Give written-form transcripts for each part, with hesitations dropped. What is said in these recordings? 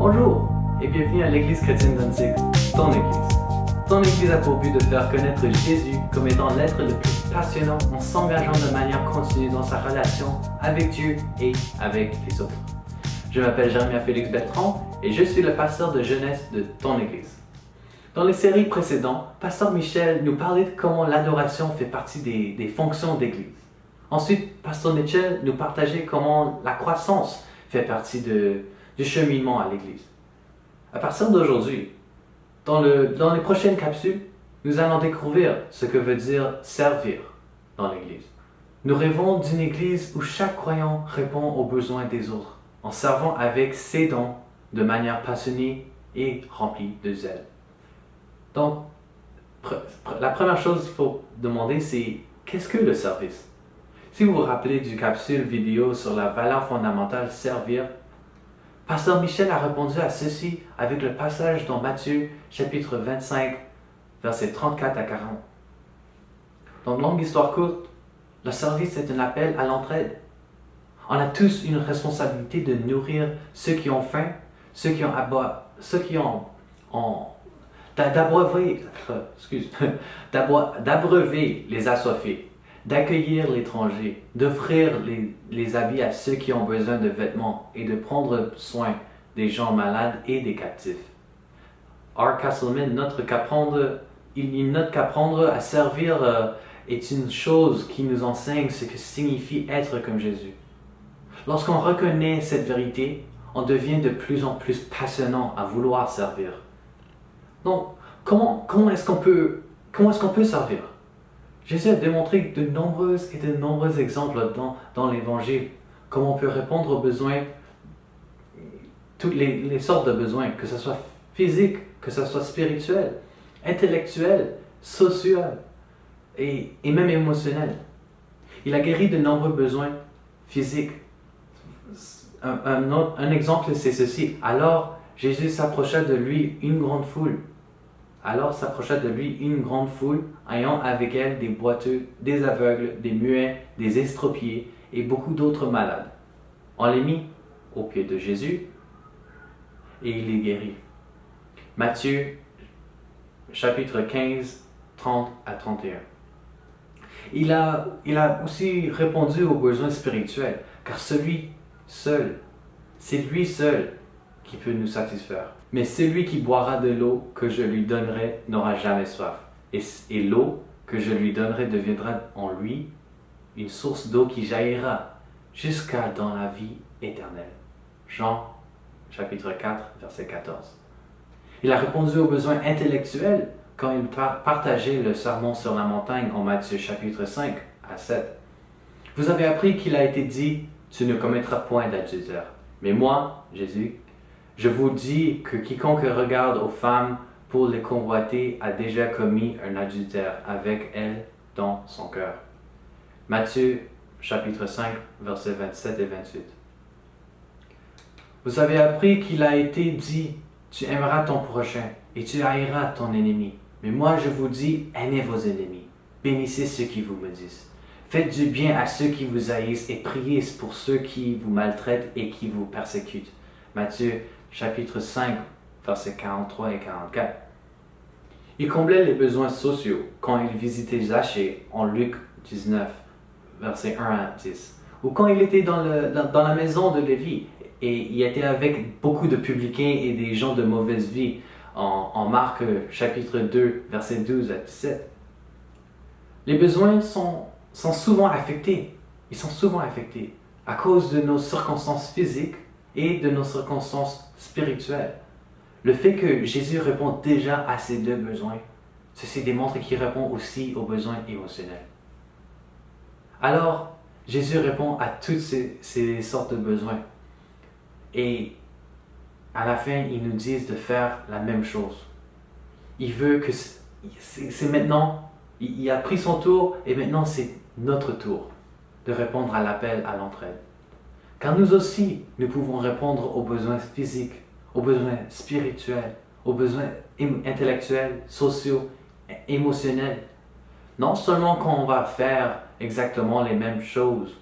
Bonjour et bienvenue à l'Église chrétienne d'Antique, ton Église. Ton Église a pour but de faire connaître Jésus comme étant l'être le plus passionnant en s'engageant de manière continue dans sa relation avec Dieu et avec les autres. Je m'appelle Jeremiah Félix Bertrand et je suis le pasteur de jeunesse de ton Église. Dans les séries précédentes, Pasteur Michel nous parlait de comment l'adoration fait partie des fonctions d'Église. Ensuite, Pasteur Mitchell nous partageait comment la croissance fait partie du cheminement à l'Église. À partir d'aujourd'hui, dans les prochaines capsules, nous allons découvrir ce que veut dire servir dans l'Église. Nous rêvons d'une Église où chaque croyant répond aux besoins des autres, en servant avec ses dons de manière passionnée et remplie de zèle. Donc, la première chose qu'il faut demander, c'est qu'est-ce que le service? Si vous vous rappelez du capsule vidéo sur la valeur fondamentale servir, Pasteur Michel a répondu à ceci avec le passage dans Matthieu chapitre 25, versets 34 à 40. Donc, longue histoire courte, le service est un appel à l'entraide. On a tous une responsabilité de nourrir ceux qui ont faim, d'abreuver les assoiffés, d'accueillir l'étranger, d'offrir les habits à ceux qui ont besoin de vêtements et de prendre soin des gens malades et des captifs. R. Castleman note qu'apprendre à servir est une chose qui nous enseigne ce que signifie être comme Jésus. Lorsqu'on reconnaît cette vérité, on devient de plus en plus passionnant à vouloir servir. Donc, comment est-ce qu'on peut servir? Jésus a démontré de nombreux exemples dans l'Évangile, comment on peut répondre aux besoins, toutes les sortes de besoins, que ce soit physique, que ce soit spirituel, intellectuel, social et même émotionnel. Il a guéri de nombreux besoins physiques. Un exemple, c'est ceci. Alors, Jésus s'approcha de lui une grande foule, ayant avec elle des boiteux, des aveugles, des muets, des estropiés et beaucoup d'autres malades. On les mit aux pieds de Jésus et il les guérit. Matthieu, chapitre 15, 30 à 31. Il a aussi répondu aux besoins spirituels, car c'est lui seul qui peut nous satisfaire. Mais celui qui boira de l'eau que je lui donnerai n'aura jamais soif. Et l'eau que je lui donnerai deviendra en lui une source d'eau qui jaillira jusqu'à dans la vie éternelle. Jean, chapitre 4, verset 14. Il a répondu aux besoins intellectuels quand il partageait le sermon sur la montagne en Matthieu, chapitre 5 à 7. Vous avez appris qu'il a été dit « Tu ne commettras point d'adultère ». Mais moi, Jésus, je vous dis que quiconque regarde aux femmes pour les convoiter a déjà commis un adultère avec elles dans son cœur. Matthieu, chapitre 5, versets 27 et 28. Vous avez appris qu'il a été dit « Tu aimeras ton prochain et tu haïras ton ennemi ». Mais moi je vous dis « Aimez vos ennemis, bénissez ceux qui vous maudissent. Faites du bien à ceux qui vous haïssent et priez pour ceux qui vous maltraitent et qui vous persécutent. » Matthieu, chapitre 5, versets 43 et 44. Il comblait les besoins sociaux quand il visitait Zachée en Luc 19, versets 1 à 10. Ou quand il était dans la maison de Lévi et il était avec beaucoup de publicains et des gens de mauvaise vie en Marc, chapitre 2, versets 12 à 17. Les besoins sont souvent affectés. Ils sont souvent affectés à cause de nos circonstances physiques et de nos circonstances spirituelles. Le fait que Jésus répond déjà à ces deux besoins, ceci démontre qu'il répond aussi aux besoins émotionnels. Alors, Jésus répond à toutes ces sortes de besoins. Et à la fin, il nous dit de faire la même chose. Il veut que c'est maintenant, il a pris son tour et maintenant c'est notre tour de répondre à l'appel à l'entraide. Car nous aussi, nous pouvons répondre aux besoins physiques, aux besoins spirituels, aux besoins intellectuels, sociaux, émotionnels. Non seulement quand on va faire exactement les mêmes choses.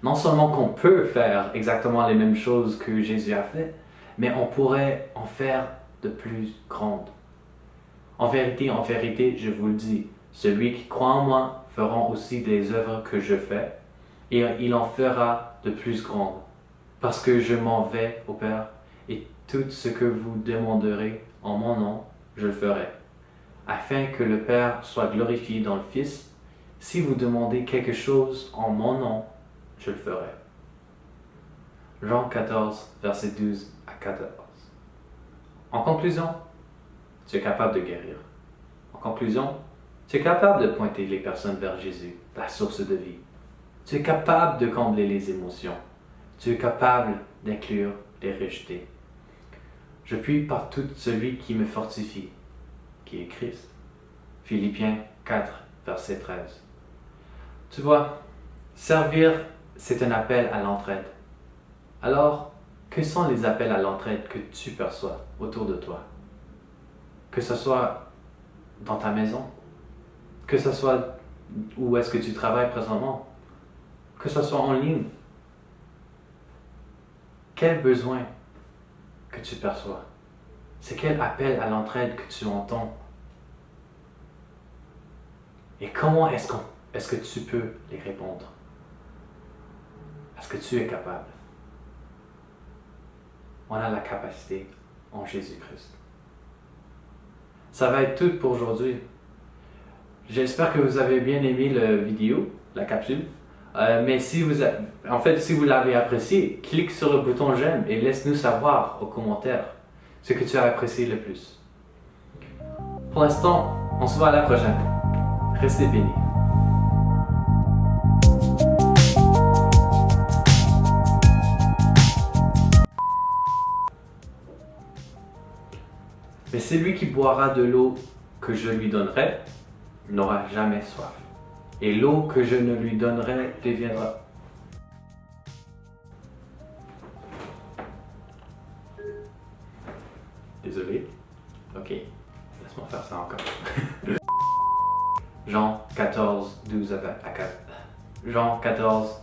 Non seulement qu'on peut faire exactement les mêmes choses que Jésus a fait, mais on pourrait en faire de plus grandes. En vérité, je vous le dis, celui qui croit en moi fera aussi des œuvres que je fais, et il en fera de plus grandes, parce que je m'en vais au Père, et tout ce que vous demanderez en mon nom, je le ferai, afin que le Père soit glorifié dans le Fils. Si vous demandez quelque chose en mon nom, je le ferai. Jean 14, versets 12 à 14. En conclusion, tu es capable de guérir. En conclusion, tu es capable de pointer les personnes vers Jésus, la source de vie. Tu es capable de combler les émotions. Tu es capable d'inclure les rejetés. Je puis par tout celui qui me fortifie, qui est Christ. Philippiens 4, verset 13. Tu vois, servir, c'est un appel à l'entraide. Alors, que sont les appels à l'entraide que tu perçois autour de toi? Que ce soit dans ta maison, que ce soit où est-ce que tu travailles présentement, que ce soit en ligne. Quel besoin que tu perçois? C'est quel appel à l'entraide que tu entends? Et comment est-ce que tu peux les répondre? Est-ce que tu es capable? On a la capacité en Jésus-Christ. Ça va être tout pour aujourd'hui. J'espère que vous avez bien aimé la vidéo, la capsule. Mais si vous l'avez apprécié, clique sur le bouton j'aime et laisse-nous savoir aux commentaires ce que tu as apprécié le plus. Pour l'instant, on se voit à la prochaine. Restez bénis. Mais celui qui boira de l'eau que je lui donnerai n'aura jamais soif. Et l'eau que je ne lui donnerai deviendra. Désolé. Ok, laisse-moi faire ça encore. Jean 14, 12 à 4. Jean 14,